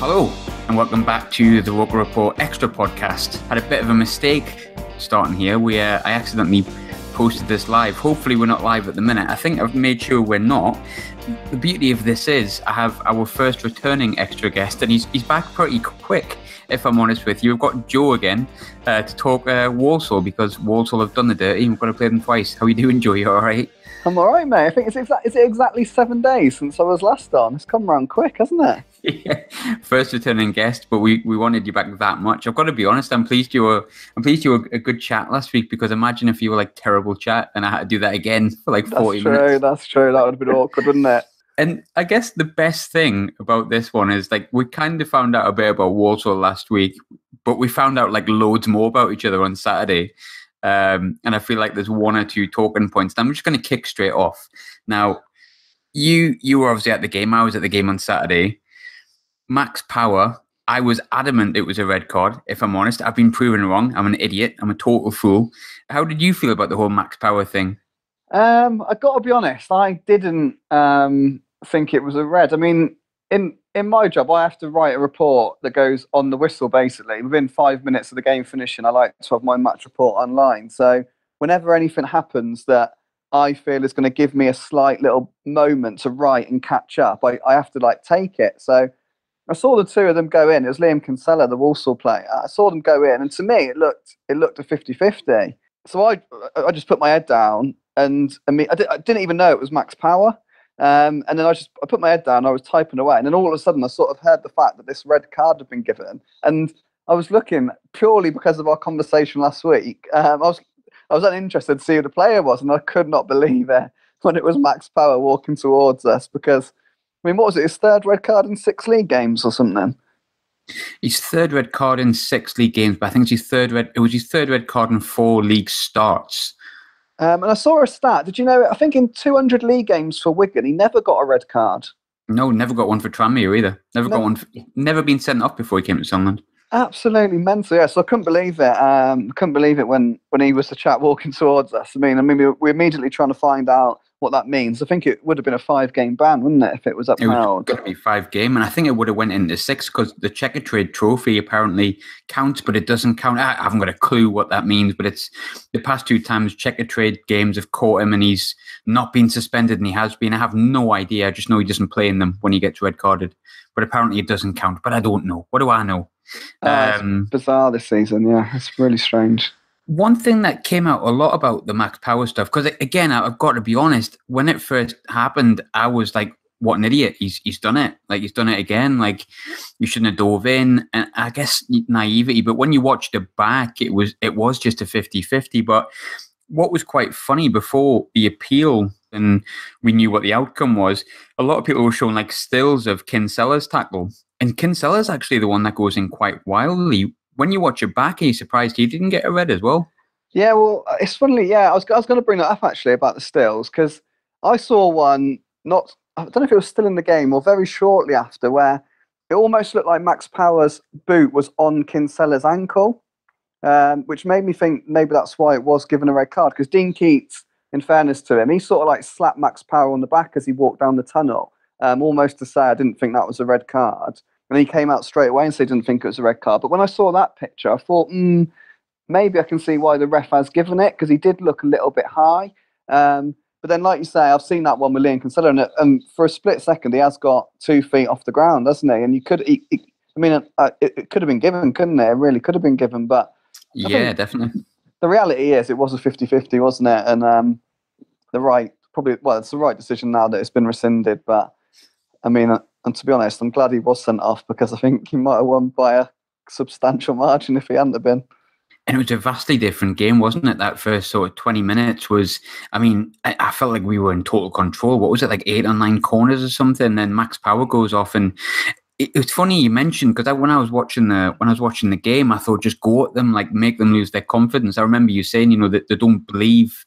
Hello, and welcome back to the ROKER RAPPORT XTRA podcast. Had a bit of a mistake starting here. I accidentally posted this live. Hopefully we're not live at the minute. I think I've made sure we're not. The beauty of this is I have our first returning extra guest, and he's back pretty quick, if I'm honest with you. We've got Joe again to talk Walsall, because Walsall have done the dirty. We've got to play them twice. How are you doing, Joe? You all right? I'm all right, mate. I think is it exactly 7 days since I was last on? It's come around quick, hasn't it? Yeah, first returning guest, but we wanted you back that much. I've got to be honest. I'm pleased you were a good chat last week, because imagine if you were like terrible chat and I had to do that again for like 40 minutes. That's true. That would have been awkward, wouldn't it? And I guess the best thing about this one is like we kind of found out a bit about Walsall last week, but we found out like loads more about each other on Saturday. And I feel like there's one or two talking points. I'm just going to kick straight off. Now, you were obviously at the game. I was at the game on Saturday. Max Power, I was adamant it was a red card, if I'm honest. I've been proven wrong. I'm an idiot. I'm a total fool. How did you feel about the whole Max Power thing? I got to be honest. I didn't think it was a red. I mean, in my job, I have to write a report that goes on the whistle, basically. Within 5 minutes of the game finishing, I like to have my match report online. So whenever anything happens that I feel is going to give me a slight little moment to write and catch up, I have to like take it. So I saw the two of them go in. It was Liam Kinsella, the Walsall player. I saw them go in, and to me, it looked a 50-50. So I just put my head down, and I didn't even know it was Max Power. And then I put my head down. I was typing away, and then all of a sudden, I sort of heard the fact that this red card had been given, and I was looking purely because of our conversation last week. I was uninterested to see who the player was, and I could not believe it when it was Max Power walking towards us. Because I mean, what was it? His third red card in 6 league games or something? His third red card in 6 league games, but I think it was his third red card in 4 league starts. And I saw a stat. Did you know? I think in 200 league games for Wigan, he never got a red card. No, never got one for Tranmere either. Got one. Never been sent off before he came to Sunderland. Absolutely mental. Yeah, so I couldn't believe it. When he was the chap walking towards us. I mean, we're immediately trying to find out what that means. I think it would have been a 5-game ban, wouldn't it, if it was upheld? It was going to be 5-game, and I think it would have went into 6, because the Checker Trade Trophy apparently counts, but it doesn't count. I haven't got a clue what that means, but it's the past 2 times Checker Trade games have caught him, and he's not been suspended, and he has been. I have no idea. I just know he doesn't play in them when he gets red carded, but apparently it doesn't count. But I don't know. What do I know? It's bizarre this season. Yeah, it's really strange. One thing that came out a lot about the Max Power stuff, because again, I've got to be honest, when it first happened, I was like, what an idiot. He's done it. Like, he's done it again. Like, you shouldn't have dove in. And I guess naivety, but when you watched it back, it was just a 50-50. But what was quite funny before the appeal, and we knew what the outcome was, a lot of people were showing like stills of Kinsella's tackle. And Kinsella's actually the one that goes in quite wildly. When you watch it back, are you surprised he didn't get a red as well? Yeah, well, it's funny. Yeah, I was going to bring that up actually about the stills, because I saw one, I don't know if it was still in the game or very shortly after, where it almost looked like Max Power's boot was on Kinsella's ankle, which made me think maybe that's why it was given a red card, because Dean Keates, in fairness to him, he sort of like slapped Max Power on the back as he walked down the tunnel, almost to say I didn't think that was a red card. And he came out straight away and said he didn't think it was a red card. But when I saw that picture, I thought, maybe I can see why the ref has given it, because he did look a little bit high. But then, like you say, I've seen that one with Liam Kinsella, and for a split second, he has got 2 feet off the ground, hasn't he? And it could have been given, couldn't it? It really could have been given. But yeah, definitely. The reality is, it was a 50-50, wasn't it? And it's the right decision now that it's been rescinded. But I mean, and to be honest, I'm glad he was sent off, because I think he might have won by a substantial margin if he hadn't have been. And it was a vastly different game, wasn't it? That first sort of 20 minutes was, I mean, I felt like we were in total control. What was it, like 8 or 9 corners or something? And then Max Power goes off, and it's funny you mentioned, because when I was watching the game, I thought just go at them, like make them lose their confidence. I remember you saying, that they don't believe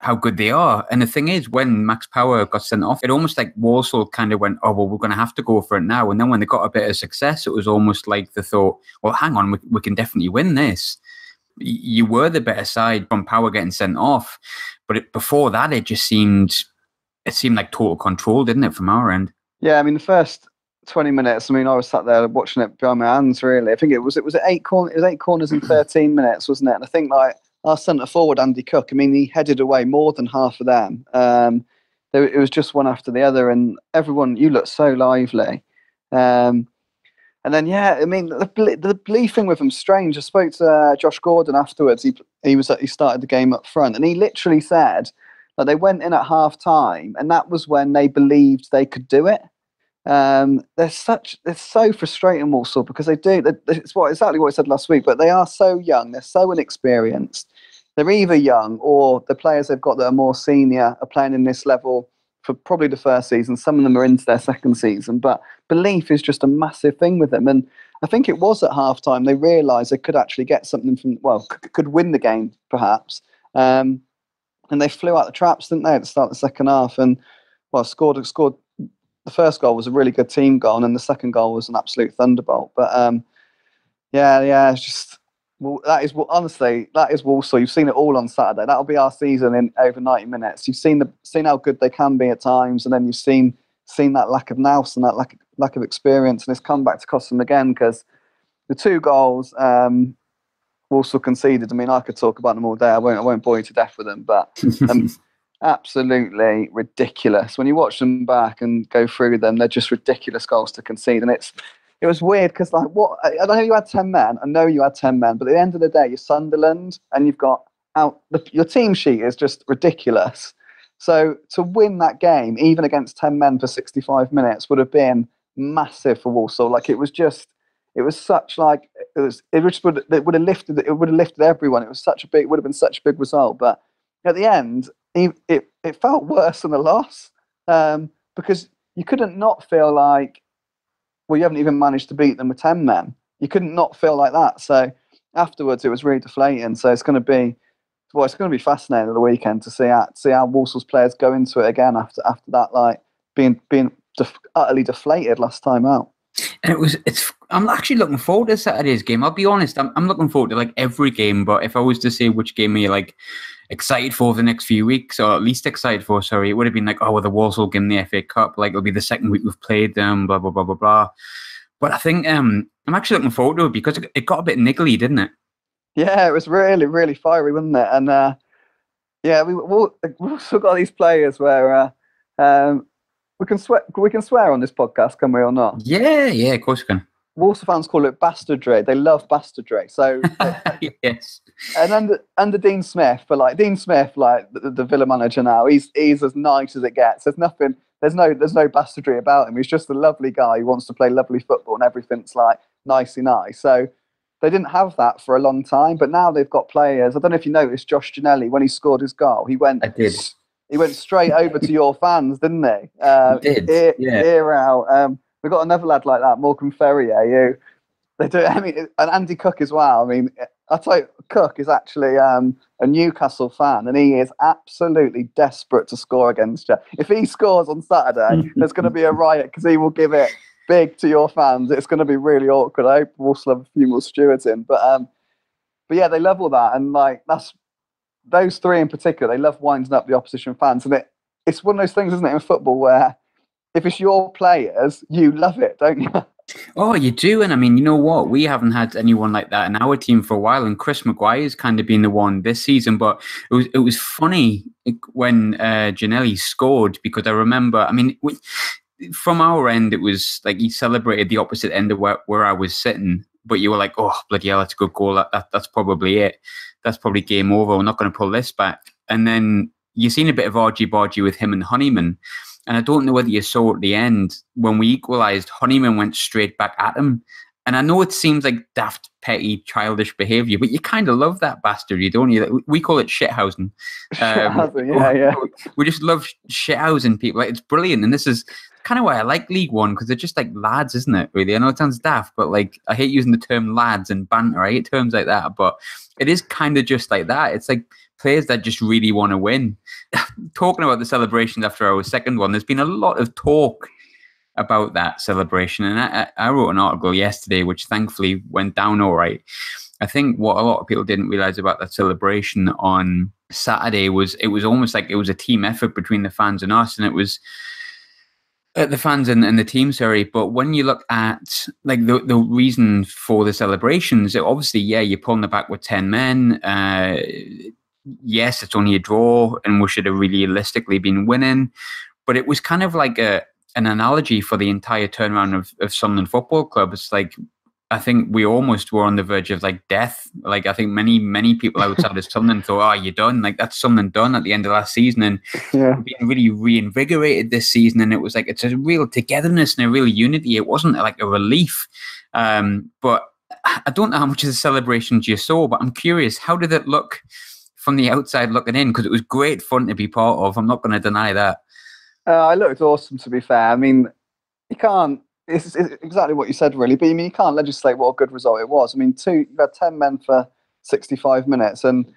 how good they are. And the thing is, when Max Power got sent off, it almost like Walsall kind of went, oh, well, we're going to have to go for it now. And then when they got a bit of success, it was almost like they thought, well, hang on, we can definitely win this. You were the better side from Power getting sent off. But before that, it seemed like total control, didn't it, from our end? Yeah, I mean, the first 20 minutes. I mean, I was sat there watching it behind my hands. Really, I think it was 8 corners. It was 8 corners in 13 minutes, wasn't it? And I think like our centre forward Andy Cook. I mean, he headed away more than half of them. It was just one after the other, and everyone. You look so lively. And then, yeah, I mean, the belief thing with him strange. I spoke to Josh Gordon afterwards. He started the game up front, and he literally said that they went in at half time, and that was when they believed they could do it. It's so frustrating, Walsall, because they do. It's exactly what I said last week. But they are so young. They're so inexperienced. They're either young or the players they've got that are more senior are playing in this level for probably the first season. Some of them are into their second season, but belief is just a massive thing with them. And I think it was at halftime they realised they could actually get something from, could win the game perhaps. And they flew out the traps, didn't they, at the start of the second half? And scored. The first goal was a really good team goal, and then the second goal was an absolute thunderbolt. But it's just. Well, honestly, that is Walsall. You've seen it all on Saturday. That'll be our season in over 90 minutes. You've seen how good they can be at times, and then you've seen that lack of nous and that lack of experience, and it's come back to cost them again because the 2 goals Walsall conceded. I mean, I could talk about them all day. I won't bore you to death with them, but absolutely ridiculous. When you watch them back and go through them, they're just ridiculous goals to concede, and it was weird because, like, I know you had 10 men. I know you had 10 men, but at the end of the day, you're Sunderland, and you've got your team sheet is just ridiculous. So to win that game, even against 10 men for 65 minutes, would have been massive for Walsall. Like it would have lifted everyone. It would have been such a big result. But at the end, it felt worse than a loss because you couldn't not feel like. Well, you haven't even managed to beat them with 10 men. You couldn't not feel like that. So afterwards, it was really deflating. So it's going to be fascinating at the weekend to see how Walsall's players go into it again after that, like being utterly deflated last time out. And I'm actually looking forward to Saturday's game. I'll be honest, I'm looking forward to like every game. But if I was to say which game are you like excited for the next few weeks, or at least excited for, sorry, it would have been like, the Walsall game, the FA Cup, like it'll be the second week we've played them, blah blah blah blah blah. But I think I'm actually looking forward to it because it got a bit niggly, didn't it? Yeah, it was really really fiery, wasn't it? And we've also got these players where we can swear on this podcast, can we, or not? Yeah, of course we can. Walsall fans call it bastardry. They love bastardry. So yes. And under Dean Smith, the Villa manager now, he's as nice as it gets. There's no bastardry about him. He's just a lovely guy who wants to play lovely football, and everything's like nicey nice. So they didn't have that for a long time, but now they've got players. I don't know if you noticed Josh Ginnelly when he scored his goal. I did. He went straight over to your fans, didn't he? He did. Ear out. We've got another lad like that, Morgan Ferrier, who they do. I mean, and Andy Cook as well. I mean, I tell you, Cook is actually a Newcastle fan, and he is absolutely desperate to score against you. If he scores on Saturday, there's going to be a riot because he will give it big to your fans. It's going to be really awkward. I hope we'll still have a few more stewards in, but yeah, they love all that, and like that's those 3 in particular. They love winding up the opposition fans, and it's one of those things, isn't it, in football where if it's your players, you love it, don't you? Oh, you do. And I mean, you know what? We haven't had anyone like that in our team for a while. And Chris Maguire's kind of been the one this season. But it was funny when Ginnelly scored, because I remember, I mean, from our end, it was like he celebrated the opposite end of where I was sitting. But you were like, oh, bloody hell, that's a good goal. That's probably it. That's probably game over. We're not going to pull this back. And then you've seen a bit of argy-bargy with him and Honeyman. And I don't know whether you saw at the end, when we equalised, Honeyman went straight back at him. And I know it seems like daft, petty, childish behaviour, but you kind of love that bastard, you don't you? We call it shithousing. Yeah. We just love shithousing people. Like, it's brilliant. And this is kind of why I like League One, because they're just like lads, isn't it, really? I know it sounds daft, but like I hate using the term lads and banter. I hate terms like that, but it is kind of just like that. It's like players that just really want to win. Talking about the celebrations after our second one, there's been a lot of talk about that celebration, and I wrote an article yesterday which thankfully went down all right. I think what a lot of people didn't realise about that celebration on Saturday was it was almost like it was a team effort between the fans and us, and it was The fans and the team, sorry, but when you look at like the reason for the celebrations, obviously, yeah, you're pulling it back with 10 men. Yes, it's only a draw, and we should have realistically been winning. But it was kind of like an analogy for the entire turnaround of Sunderland Football Club. It's like, I think we almost were on the verge of like death. Like I think many people outside of Sunderland thought, "Oh, you're done." Like that's Sunderland done at the end of last season, and being really reinvigorated this season. And it was like it's a real togetherness and a real unity. It wasn't like a relief. But I don't know how much of the celebrations you saw, but I'm curious, how did it look from the outside looking in? Because it was great fun to be part of. I'm not going to deny that. It looked awesome, to be fair. I mean, you can't. It's exactly what you said, really. But I mean, you can't legislate what a good result it was. I mean, you had 10 men for 65 minutes, and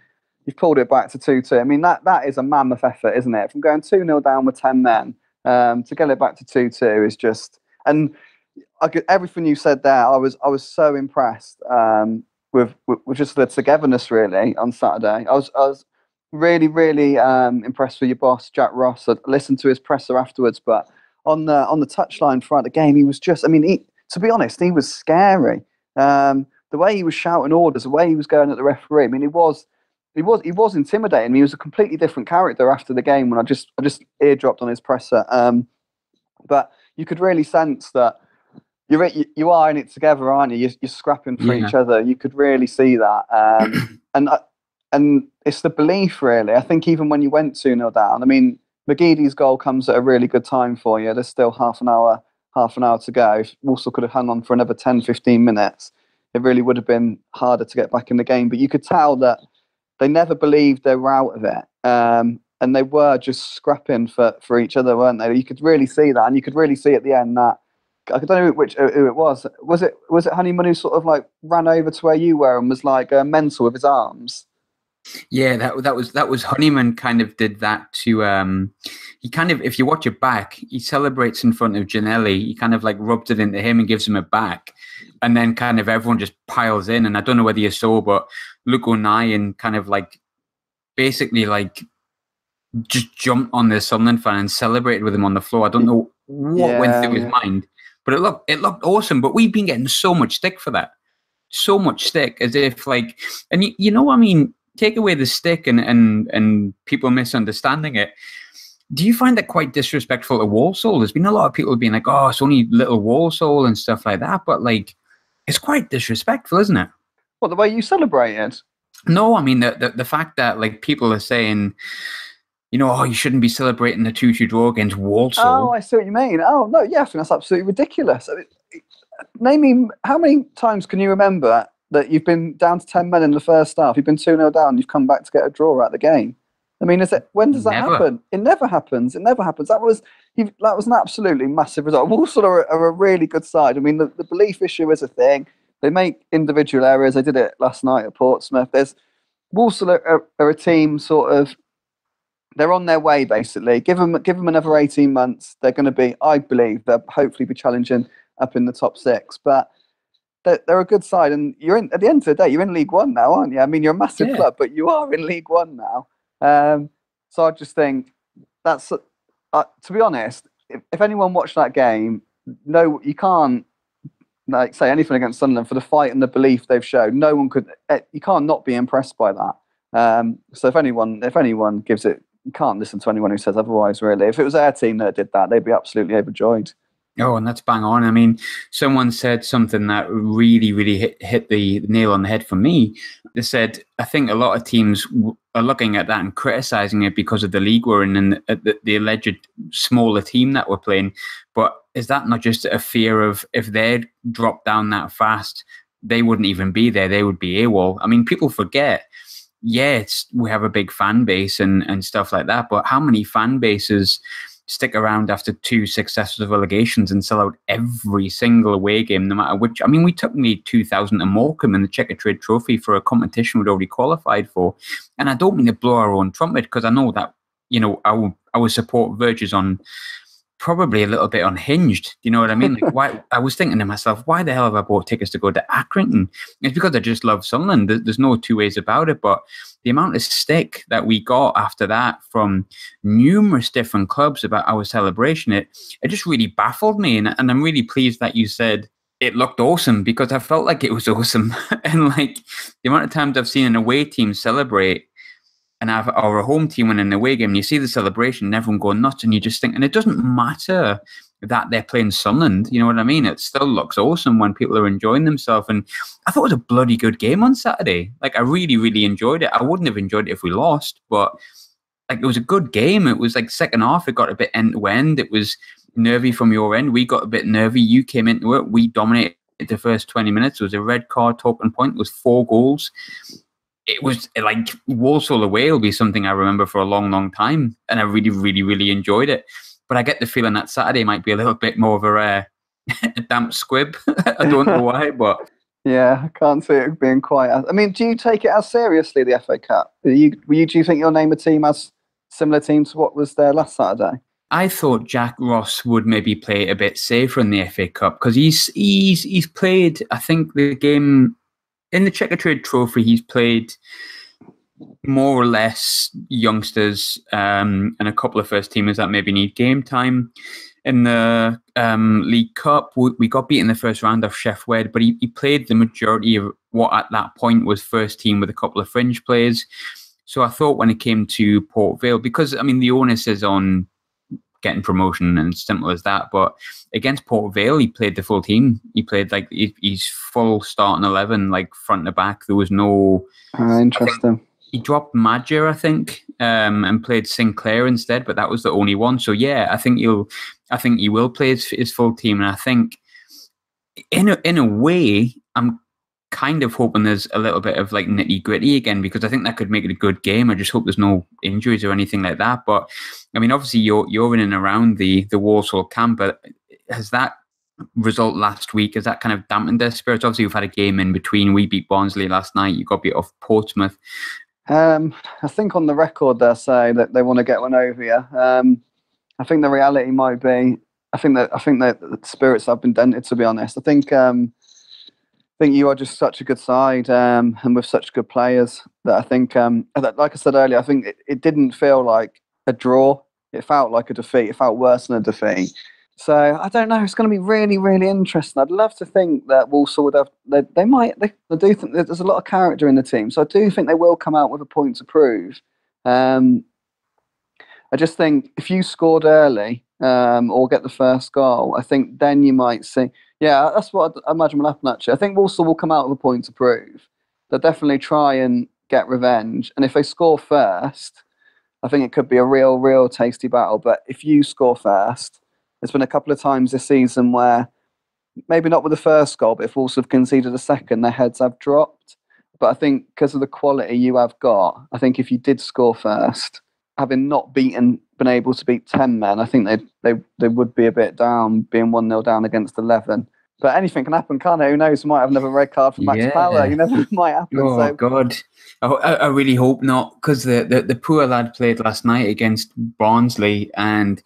you've pulled it back to 2-2. I mean, that is a mammoth effort, isn't it? From going 2-0 down with 10 men to get it back to 2-2 is just. And everything you said there, I was so impressed with just the togetherness, really, on Saturday. I was really, really impressed with your boss, Jack Ross. I listened to his presser afterwards, but on the touchline throughout the game, he was just, I mean, to be honest, he was scary. The way he was shouting orders, the way he was going at the referee, I mean, he was intimidating. He was a completely different character after the game when I just eardropped on his presser. But you could really sense that you are in it together, aren't you? You're scrapping for each other. You could really see that. And it's the belief, really. I think even when you went 2-0 down, I mean, McGeady's goal comes at a really good time for you. There's still half an hour to go. If Walsall could have hung on for another 10, 15 minutes, it really would have been harder to get back in the game. But you could tell that they never believed they were out of it. And they were just scrapping for each other, weren't they? You could really see that. And you could really see at the end that, I don't know who it was. Was it Honeyman who sort of like ran over to where you were and was like mental with his arms? Yeah, that was Honeyman kind of did that to he kind of, if you watch it back, he celebrates in front of Giannelli. He kind of like rubs it into him and gives him it back, and then kind of everyone just piles in. And I don't know whether you saw, but Luke O'Nien kind of like basically like just jumped on the Sunderland fan and celebrated with him on the floor. I don't know what went through his mind, but it looked awesome. But we've been getting so much stick for that, so much stick, as if like, and you know, I mean, take away the stick and people misunderstanding it. Do you find that quite disrespectful to Walsall? There's been a lot of people being like, "Oh, it's only little Walsall" and stuff like that, but like, it's quite disrespectful, isn't it? What, the way you celebrated? No, I mean the fact that like people are saying, you know, "Oh, you shouldn't be celebrating the 2-2 draw against Walsall." Oh, I see what you mean. Oh no, yeah, I think that's absolutely ridiculous. I mean, name me, how many times can you remember that you've been down to 10 men in the first half, you've been 2-0 down, you've come back to get a draw out the game? I mean, when does that happen? It never happens. It never happens. That was an absolutely massive result. Walsall are a really good side. I mean, the belief issue is a thing. They make individual errors. They did it last night at Portsmouth. Walsall are a team sort of, they're on their way, basically. Give them another 18 months. They're going to be, I believe, they'll hopefully be challenging up in the top 6. But they're a good side, and you're in. At the end of the day, you're in League One now, aren't you? I mean, you're a massive club, but you are in League One now. So I just think that's, to be honest, if anyone watched that game, no, you can't like say anything against Sunderland for the fight and the belief they've shown. No one could. You can't not be impressed by that. So if anyone gives it, you can't listen to anyone who says otherwise. Really, if it was their team that did that, they'd be absolutely overjoyed. Oh, and that's bang on. I mean, someone said something that really, really hit the nail on the head for me. They said, I think a lot of teams are looking at that and criticizing it because of the league we're in and the alleged smaller team that we're playing. But is that not just a fear of if they dropped down that fast, they wouldn't even be there? They would be AWOL. I mean, people forget, we have a big fan base and stuff like that. But how many fan bases stick around after 2 successful relegations and sell out every single away game, no matter which? I mean, we took nearly 2,000 to Morecambe in the Checker Trade Trophy for a competition we'd already qualified for. And I don't mean to blow our own trumpet, because I know that, you know, our support verges on probably a little bit unhinged. Do you know what I mean? Like, why? I was thinking to myself, why the hell have I bought tickets to go to Accrington? It's because I just love Sunderland. There's no two ways about it. But the amount of stick that we got after that from numerous different clubs about our celebration, it just really baffled me. And I'm really pleased that you said it looked awesome, because I felt like it was awesome. And like the amount of times I've seen an away team celebrate and have our home team win an away game, and you see the celebration and everyone going nuts, and you just think, and it doesn't matter that they're playing Sunderland, you know what I mean? It still looks awesome when people are enjoying themselves. And I thought it was a bloody good game on Saturday. Like, I really, really enjoyed it. I wouldn't have enjoyed it if we lost, but like, it was a good game. It was like second half, it got a bit end to end. It was nervy from your end. We got a bit nervy. You came into it. We dominated the first 20 minutes. It was a red card talking point. It was 4 goals. It was like Walsall away will be something I remember for a long, long time. And I really, really, really enjoyed it. But I get the feeling that Saturday might be a little bit more of a damp squib. I don't know why, but... Yeah, I can't see it being quite... I mean, do you take it as seriously, the FA Cup? Do you think you'll name a team as similar team to what was there last Saturday? I thought Jack Ross would maybe play it a bit safer in the FA Cup, because he's played, I think, the game in the Checker Trade Trophy. He's played more or less youngsters and a couple of first teamers that maybe need game time. In the League Cup, we got beat in the first round of Chef Wed, but he played the majority of what at that point was first team with a couple of fringe players. So I thought when it came to Port Vale, because I mean the onus is on getting promotion, and simple as that. But against Port Vale, he played the full team. He played like he's full starting 11, like front to back. There was no interesting. He dropped Madger, I think, and played Sinclair instead. But that was the only one. So yeah, I think he will play his full team, and I think in a way, I'm kind of hoping there's a little bit of like nitty gritty again, because I think that could make it a good game. I just hope there's no injuries or anything like that. But I mean, obviously you're in and around the Walsall camp, but has that result last week, has that kind of dampened their spirits? Obviously we've had a game in between. We beat Barnsley last night. You got beat off Portsmouth. I think on the record they're saying that they want to get one over you. I think the reality might be, I think that the spirits have been dented, to be honest. I think you are just such a good side, and with such good players, that I think, like I said earlier, I think it didn't feel like a draw. It felt like a defeat. It felt worse than a defeat. So I don't know. It's going to be really, really interesting. I'd love to think that Walsall would have. I do think that there's a lot of character in the team, so I do think they will come out with a point to prove. I just think if you scored early or get the first goal, I think then you might see. Yeah, that's what I imagine will happen, actually. I think Walsall will come out with a point to prove. They'll definitely try and get revenge. And if they score first, I think it could be a real, real tasty battle. But if you score first, there's been a couple of times this season where, maybe not with the first goal, but if Walsall have conceded a second, their heads have dropped. But I think because of the quality you have got, I think if you did score first, having not been able to beat 10 men, I think they would be a bit down, being 1-0 down against 11. But anything can happen, can't it? Who knows? We might have another red card for Max Power. You never might happen. Oh, God. I really hope not, because the poor lad played last night against Barnsley, and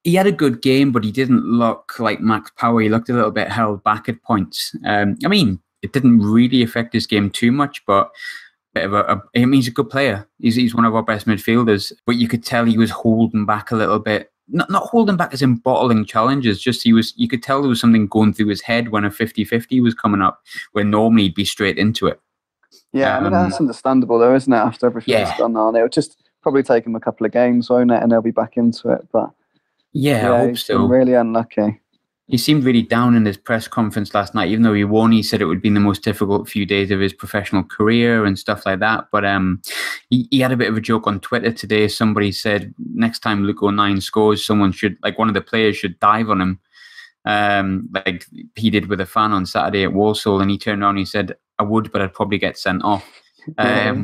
he had a good game, but he didn't look like Max Power. He looked a little bit held back at points. I mean, it didn't really affect his game too much, but he's a good player. He's one of our best midfielders, but you could tell he was holding back a little bit. Not holding back as in bottling challenges, just you could tell there was something going through his head when a 50-50 was coming up, where normally he'd be straight into it. Yeah, I mean, that's understandable though, isn't it? After everything that's gone on, it'll just probably take him a couple of games, won't it? And they'll be back into it. But yeah, I hope so. Really unlucky. He seemed really down in his press conference last night, even though he won. He said it would be the most difficult few days of his professional career and stuff like that. But he had a bit of a joke on Twitter today. Somebody said next time Luke O'Nien scores, one of the players should dive on him, like he did with a fan on Saturday at Walsall. And he turned around and he said, "I would, but I'd probably get sent off."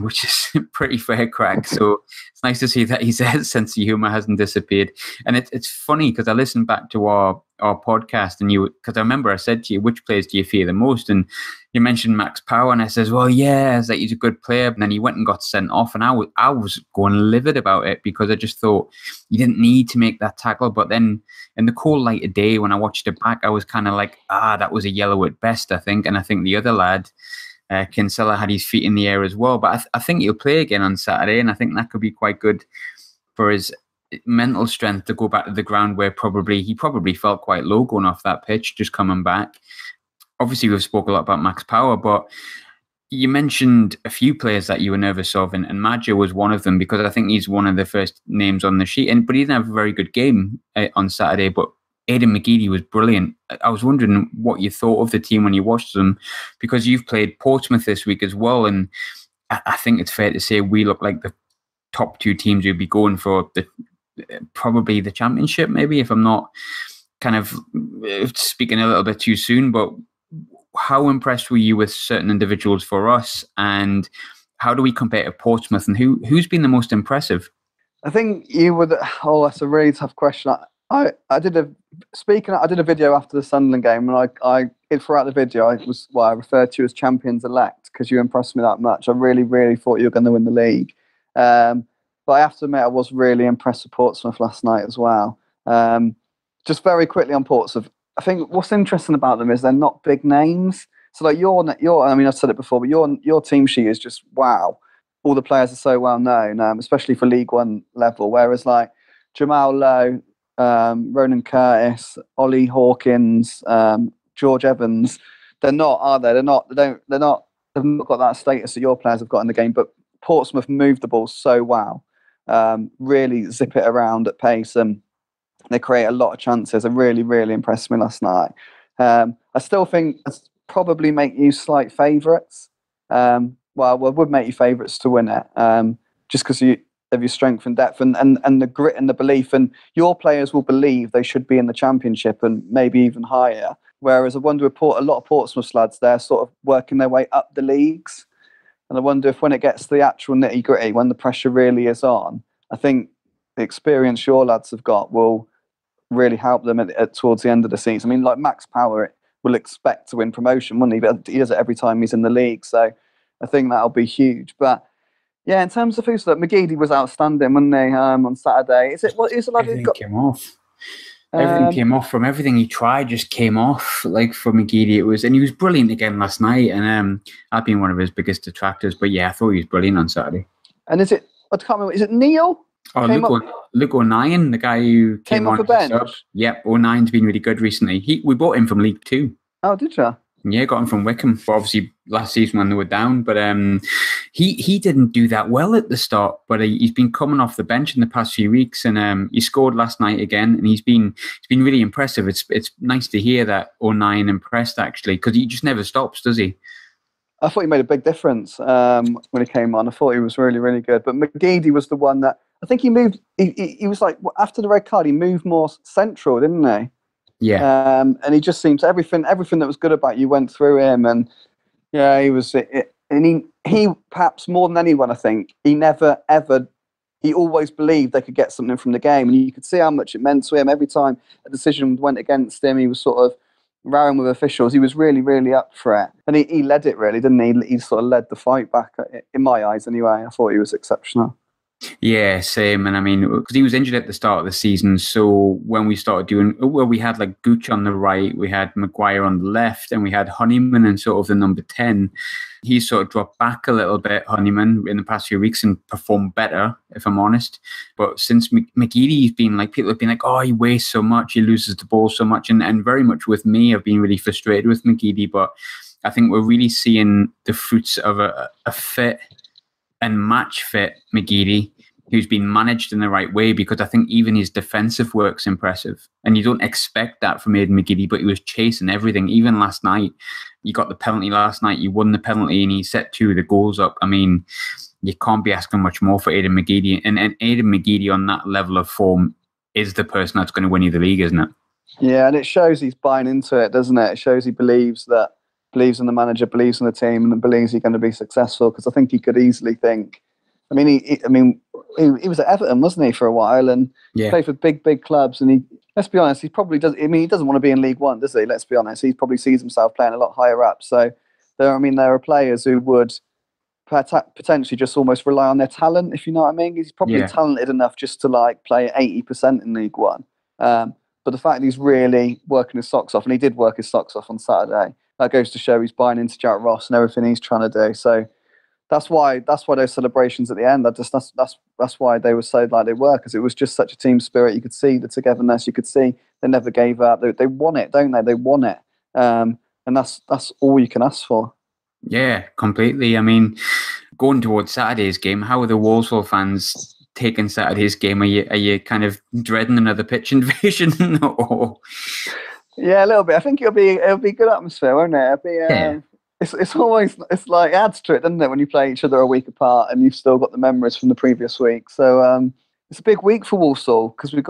which is pretty fair crack. So it's nice to see that his sense of humour hasn't disappeared. And it's funny because I listened back to our podcast, and because I remember I said to you, which players do you fear the most? And you mentioned Max Power, and I says, well, yeah, it's like he's a good player. And then he went and got sent off, and I was going livid about it because I just thought you didn't need to make that tackle. But then in the cold light of day, when I watched it back, I was kind of like, that was a yellow at best, I think. And I think the other lad, Kinsella, had his feet in the air as well. But I think he'll play again on Saturday, and I think that could be quite good for his mental strength to go back to the ground where he probably felt quite low going off that pitch, just coming back. Obviously, we've spoke a lot about Max Power, but you mentioned a few players that you were nervous of, and Maggio was one of them because I think he's one of the first names on the sheet. But he didn't have a very good game on Saturday, but Aidan McGeady was brilliant. I was wondering what you thought of the team when you watched them, because you've played Portsmouth this week as well, and I think it's fair to say we look like the top two teams who'd be going for probably the championship, maybe, if I'm not kind of speaking a little bit too soon. But how impressed were you with certain individuals for us, and how do we compare to Portsmouth, and who's been the most impressive? I think you would. Oh, that's a really tough question. I did a video after the Sunderland game, and I throughout the video I referred to you as champions elect because you impressed me that much. I really, really thought you were going to win the league. But I have to admit, I was really impressed with Portsmouth last night as well. Just very quickly on Portsmouth, I think what's interesting about them is they're not big names. So like your I mean, I've said it before, but your team sheet is just wow. All the players are so well known, especially for League One level. Whereas like Jamal Lowe, Ronan Curtis, Ollie Hawkins, George Evans, they're not, are they? They've not got that status that your players have got in the game. But Portsmouth move the ball so well, really zip it around at pace, and they create a lot of chances. It really, really impressed me last night. I still think it's probably make you slight favourites. Well, it would make you favourites to win it, just because of your strength and depth and the grit and the belief. And your players will believe they should be in the Championship and maybe even higher. Whereas I wonder with a lot of Portsmouth lads, they're sort of working their way up the leagues. And I wonder if when it gets to the actual nitty gritty, when the pressure really is on, I think the experience your lads have got will really help them towards the end of the season. I mean, like Max Power will expect to win promotion, wouldn't he? But he does it every time he's in the league. So I think that'll be huge. But yeah, in terms of who's that, McGeady was outstanding, wasn't he, on Saturday? Is it the lad who got... came off? Everything came off from everything he tried, just came off. Like for McGeady, and he was brilliant again last night. And I've been one of his biggest detractors, but yeah, I thought he was brilliant on Saturday. And I can't remember, is it Neil? Oh, Luke O'Nien, the guy who came on off the bench. Yep, O'Nien's been really good recently. We bought him from League Two. Oh, did you? Yeah, got him from Wickham. But obviously, last season when they were down, but he didn't do that well at the start. But he's been coming off the bench in the past few weeks, and he scored last night again. And he's been really impressive. It's nice to hear that O'Nien impressed actually, because he just never stops, does he? I thought he made a big difference when he came on. I thought he was really, really good. But McGeady was the one that I think he moved. He was like, after the red card, he moved more central, didn't he? Yeah. And he just seems everything that was good about you went through him. And yeah, he was. And he perhaps more than anyone, I think, he always believed they could get something from the game, and you could see how much it meant to him. Every time a decision went against him, he was sort of rowing with officials. He was really, really up for it, and he led it really, didn't he? He sort of led the fight back, in my eyes anyway. I thought he was exceptional. Yeah, same. And I mean, because he was injured at the start of the season, so when we started we had like Gooch on the right, we had Maguire on the left, and we had Honeyman and sort of the number 10. He sort of dropped back a little bit, Honeyman, in the past few weeks and performed better, if I'm honest. But since McGeady's been like, people have been like, oh, he wastes so much, he loses the ball so much. And very much with me, I've been really frustrated with McGeady. But I think we're really seeing the fruits of a fit and match fit McGeady, who's been managed in the right way, because I think even his defensive work's impressive. And you don't expect that from Aidan McGeady, but he was chasing everything. Even last night, you got the penalty last night, you won the penalty, and he set 2 of the goals up. I mean, you can't be asking much more for Aidan McGeady. And Aidan McGeady on that level of form is the person that's going to win you the league, isn't it? Yeah, and it shows he's buying into it, doesn't it? It shows he believes that believes in the manager, believes in the team, and believes he's going to be successful. Because I think he could easily think. I mean, he was at Everton, wasn't he, for a while, and played for big clubs. And let's be honest, he probably does. I mean, he doesn't want to be in League One, does he? Let's be honest. He probably sees himself playing a lot higher up. So, there are players who would potentially just almost rely on their talent, if you know what I mean. He's probably talented enough just to like play 80% in League One. But the fact that he's really working his socks off, and he did work his socks off on Saturday, that goes to show he's buying into Jack Ross and everything he's trying to do. So that's why those celebrations at the end, that's why they were so like they were, because it was just such a team spirit. You could see the togetherness. You could see they never gave up. They won it, don't they? They won it, and that's all you can ask for. Yeah, completely. I mean, going towards Saturday's game, how are the Walsall fans taking Saturday's game? Are you kind of dreading another pitch invasion? Or? Yeah, a little bit. I think it'll be good atmosphere, won't it? It'll be, it's like adds to it, doesn't it, when you play each other a week apart and you've still got the memories from the previous week. So it's a big week for Walsall because we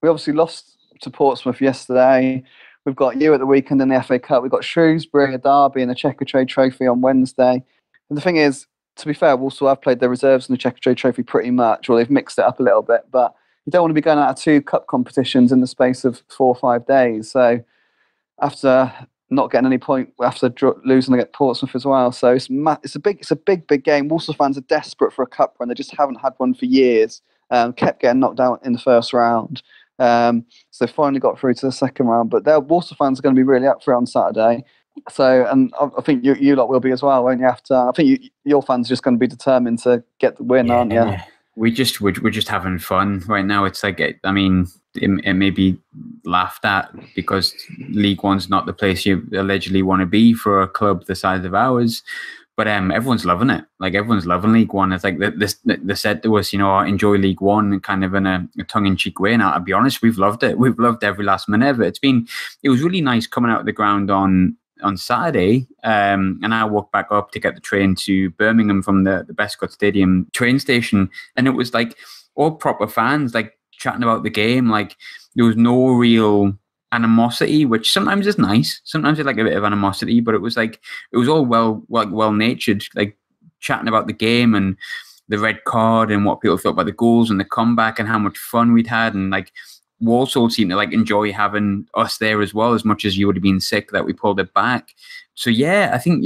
obviously lost to Portsmouth yesterday. We've got you at the weekend in the FA Cup. We've got Shrewsbury, a derby, and the Checkatrade Trophy on Wednesday. And the thing is, to be fair, Walsall have played their reserves in the Checkatrade Trophy pretty much, or they've mixed it up a little bit. But you don't want to be going out of 2 cup competitions in the space of 4 or 5 days. So after not getting any point, after losing against Portsmouth as well, so it's a big game. Walsall fans are desperate for a cup run. They just haven't had one for years. Kept getting knocked out in the first round. So they finally got through to the second round, but Walsall fans are going to be really up for it on Saturday. So, and I think you lot will be as well, won't you? I think your fans are just going to be determined to get the win, aren't you? We're just having fun right now. It's like, I mean, it may be laughed at because League One's not the place you allegedly want to be for a club the size of ours. But everyone's loving it. Like, everyone's loving League One. It's like they said to us, enjoy League One, kind of in a tongue-in-cheek way. And I'll be honest, we've loved it. We've loved every last minute of it. It was really nice coming out of the ground on Saturday. And I walked back up to get the train to Birmingham from the Bescot Stadium train station. And it was like all proper fans, like chatting about the game. Like, there was no real animosity, which sometimes is nice. Sometimes it's like a bit of animosity, but it was all well natured, like chatting about the game and the red card and what people thought about the goals and the comeback and how much fun we'd had. And like, Walsall seemed to like enjoy having us there as well, as much as you would have been sick that we pulled it back. So yeah, I think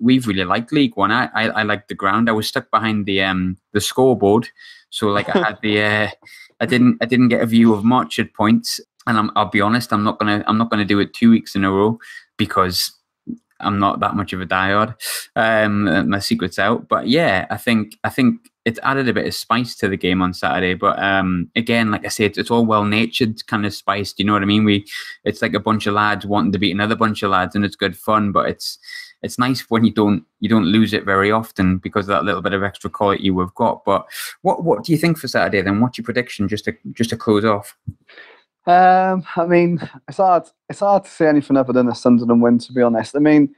we've really liked League One. I liked the ground. I was stuck behind the scoreboard, so like I had I didn't get a view of much at points. And I'll be honest, I'm not gonna do it 2 weeks in a row because I'm not that much of a diehard. My secret's out. But yeah, I think it's added a bit of spice to the game on Saturday. But again, like I said, it's all well-natured kind of spice. Do you know what I mean? It's like a bunch of lads wanting to beat another bunch of lads, and it's good fun. But it's nice when you don't lose it very often because of that little bit of extra quality we've got. But what do you think for Saturday then? What's your prediction just to close off? I mean, it's hard to see anything other than a Sunderland win, to be honest. I mean,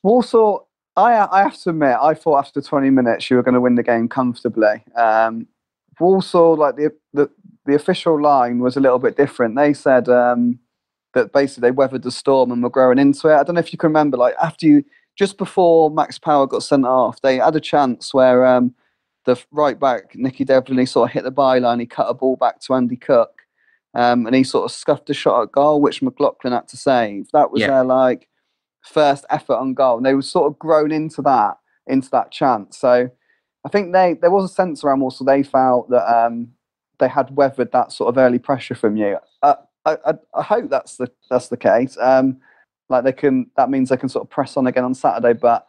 Walsall, I have to admit, I thought after 20 minutes you were going to win the game comfortably. Walsall, like the official line was a little bit different. They said that basically they weathered the storm and were growing into it. I don't know if you can remember, like just before Max Power got sent off, they had a chance where the right back, Nicky Devlin, he sort of hit the byline, he cut a ball back to Andy Cook. And he sort of scuffed a shot at goal, which McLaughlin had to save. That was their like first effort on goal, and they were sort of grown into that chance. So I think there was a sense around Walsall. They felt that they had weathered that sort of early pressure from you. I hope that's the case. Like that means they can sort of press on again on Saturday. But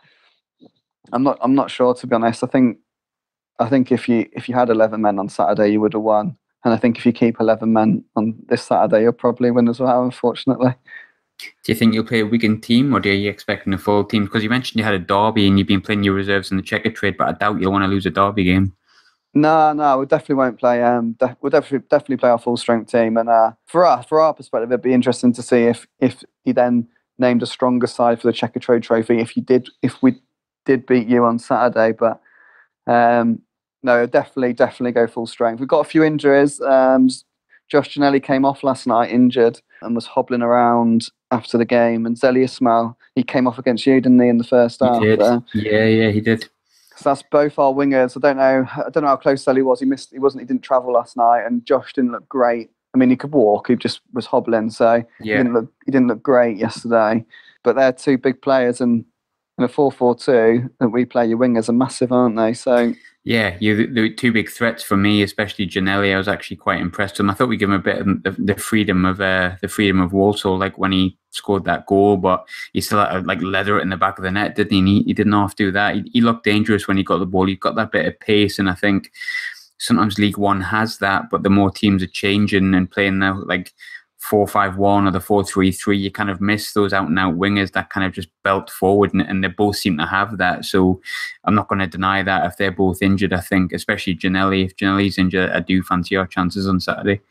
I'm not sure, to be honest. I think if you had 11 men on Saturday, you would have won. And I think if you keep 11 men on this Saturday, you'll probably win as well, unfortunately. Do you think you'll play a weekend team, or are you expecting a full team? Because you mentioned you had a derby and you've been playing your reserves in the Checkatrade, but I doubt you'll want to lose a derby game. No, we definitely won't play. We'll definitely play our full strength team. And for our perspective, it'd be interesting to see if he then named a stronger side for the Checkatrade Trophy. If we did beat you on Saturday, but. No, definitely go full strength. We've got a few injuries. Josh Ginnelly came off last night injured and was hobbling around after the game, and Zeli Ismail, he came off against you, didn't he, in the first half? He did. Yeah, he did. So that's both our wingers. I don't know how close Zeli was. He didn't travel last night, and Josh didn't look great. I mean, he could walk. He just was hobbling, so he didn't look great yesterday. But they're two big players, and in a 4-4-2 that we play, your wingers are massive, aren't they? So yeah, the two big threats for me, especially Janelli. I was actually quite impressed with him. I thought we gave him a bit of the freedom of Walsall, like when he scored that goal, but he still had to like leather it in the back of the net, didn't he? He didn't have to do that. He looked dangerous when he got the ball. He got that bit of pace, and I think sometimes League One has that, but the more teams are changing and playing now, like 4-5-1 or the 4-3-3, you kind of miss those out-and-out wingers that kind of just belt forward, and they both seem to have that. So I'm not going to deny that if they're both injured. I think, especially Janelli. If Janelli's injured, I do fancy our chances on Saturday.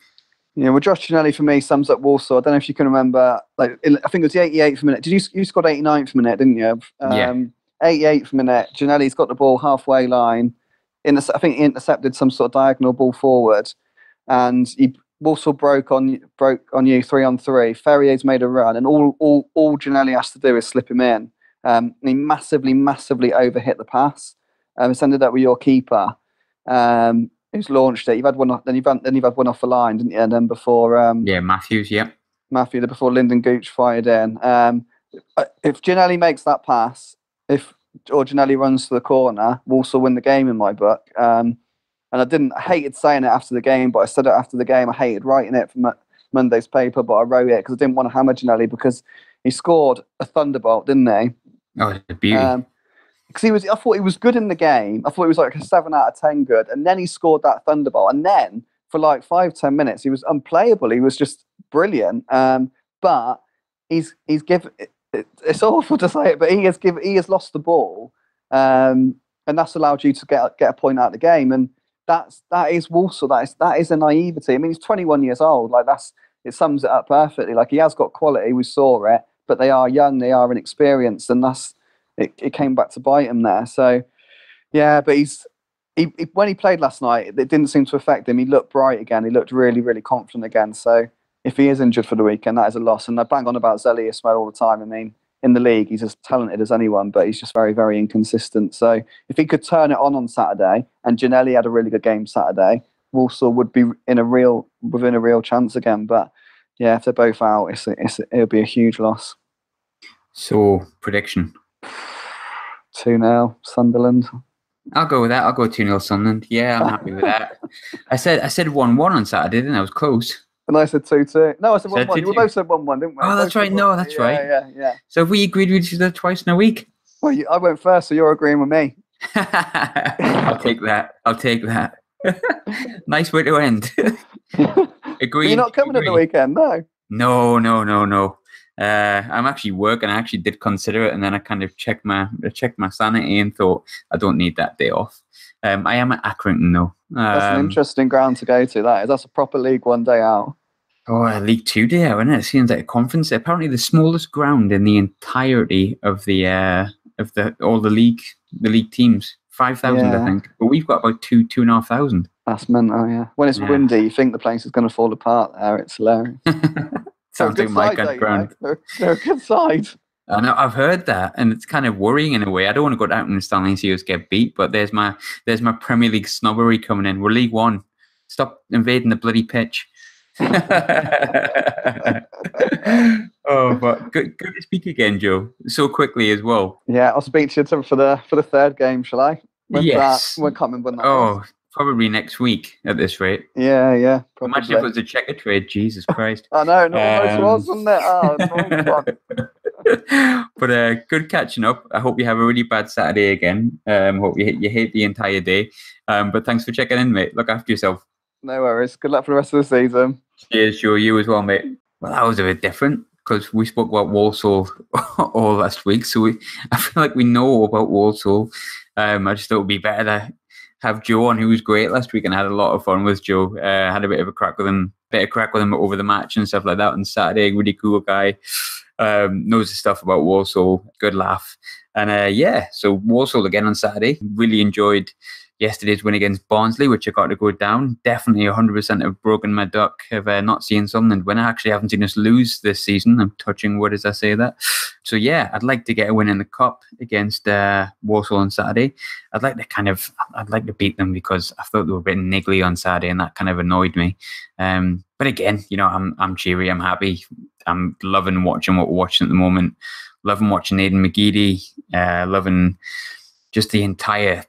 Yeah, well, Josh Janelli for me sums up Walsall. I don't know if you can remember, I think it was the 88th minute. You scored 89th minute, didn't you? Yeah. 88th minute, Janelli's got the ball halfway line. I think he intercepted some sort of diagonal ball forward, and Walsall broke on you 3-on-3. Ferrier's made a run, and all Janelli has to do is slip him in. And he massively overhit the pass. It's ended up with your keeper, who's launched it. You've had one off, then you've had one off the line, didn't you? And then before Matthews, before Lyndon Gooch fired in. If Janelli makes that pass, or Janelli runs to the corner, Walsall win the game in my book. And I hated saying it after the game, but I said it after the game. I hated writing it for Monday's paper, but I wrote it because I didn't want to hammer Janelli, because he scored a thunderbolt, didn't he? Oh, it's a beauty. Because I thought he was good in the game. I thought he was like a 7 out of 10 good, and then he scored that thunderbolt, and then for like 5-10 minutes he was unplayable. He was just brilliant. But he's given. It's awful to say it, but he has lost the ball, and that's allowed you to get a point out of the game. And that is Walsall. That is a naivety. I mean, he's 21 years old. Like it sums it up perfectly. Like, he has got quality. We saw it, but they are young. They are inexperienced, and it came back to bite him there. So yeah, but when he played last night, it didn't seem to affect him. He looked bright again. He looked really, really confident again. So if he is injured for the weekend, that is a loss. And I bang on about Zeli Ismail all the time. I mean, in the league, he's as talented as anyone, but he's just very, very inconsistent. So if he could turn it on Saturday, and Janelli had a really good game Saturday, Walsall would be within a real chance again. But yeah, if they're both out, it'll be a huge loss. So, prediction? 2-0 Sunderland. I'll go with that. I'll go 2-0 Sunderland. Yeah, I'm happy with that. I said 1-1 on Saturday, didn't I? I was close. And I said 2-2. No, I said 1-1. You both said 1-1, didn't we? Oh, that's right. No, that's right. Yeah. So have we agreed with each other twice in a week? Well, I went first, so you're agreeing with me. I'll take that. Nice way to end. Agreed. You're not coming at the weekend, no? No. I'm actually working. I actually did consider it, and then I kind of checked my sanity and thought I don't need that day off. I am at Accrington though. That's an interesting ground to go to. That's a proper League One day out. Oh, a League Two day out, isn't it? It seems like a conference. Apparently, the smallest ground in the entirety of all the league teams, 5,000, I think. But we've got about 2,500. That's mental, yeah. When it's windy, you think the place is going to fall apart there. It's hilarious. Sounds like my kind of ground. They're a good side. I know, I've heard that, and it's kind of worrying in a way. I don't want to go down and Stanley and see us get beat, but there's my Premier League snobbery coming in. We're League One. Stop invading the bloody pitch. Oh, but good to speak again, Joe. So quickly as well. Yeah, I'll speak to you for the third game, shall I? Yes. I can't remember when that was. Probably next week at this rate. Yeah. Probably. Imagine if it was a checker trade. Jesus Christ. I know, it almost was, wasn't it? But good catching up. I hope you have a really bad Saturday again. Hope you hate the entire day. But thanks for checking in, mate. Look after yourself. No worries. Good luck for the rest of the season. Cheers, Joe. You as well, mate. Well, that was a bit different because we spoke about Walsall all last week. So I feel like we know about Walsall. I just thought it would be better to have Joe on, who was great last week, and I had a lot of fun with Joe. Had a bit of a crack with him, over the match and stuff like that on Saturday. Really cool guy. Knows the stuff about Walsall. Good laugh. And so Walsall again on Saturday. Really enjoyed yesterday's win against Barnsley, which I got to go down. Definitely 100% have broken my duck of not seeing Sunderland win. I actually haven't seen us lose this season. I'm touching wood as I say that. So yeah, I'd like to get a win in the cup against Walsall on Saturday. I'd like to beat them because I thought they were a bit niggly on Saturday, and that kind of annoyed me. But again, I'm cheery. I'm happy. I'm loving watching what we're watching at the moment. Loving watching Aidan McGeady. Loving just the entire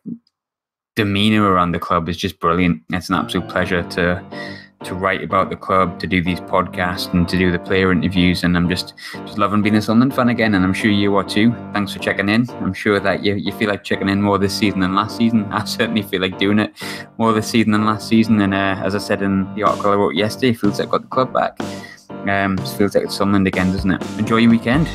demeanour around the club is just brilliant. It's an absolute pleasure to write about the club, to do these podcasts and to do the player interviews, and I'm just loving being a Sunderland fan again, and I'm sure you are too. Thanks for checking in. I'm sure that you feel like checking in more this season than last season. I certainly feel like doing it more this season than last season, and as I said in the article I wrote yesterday, it feels like I got the club back. It feels like it's Sunderland again, doesn't it? Enjoy your weekend.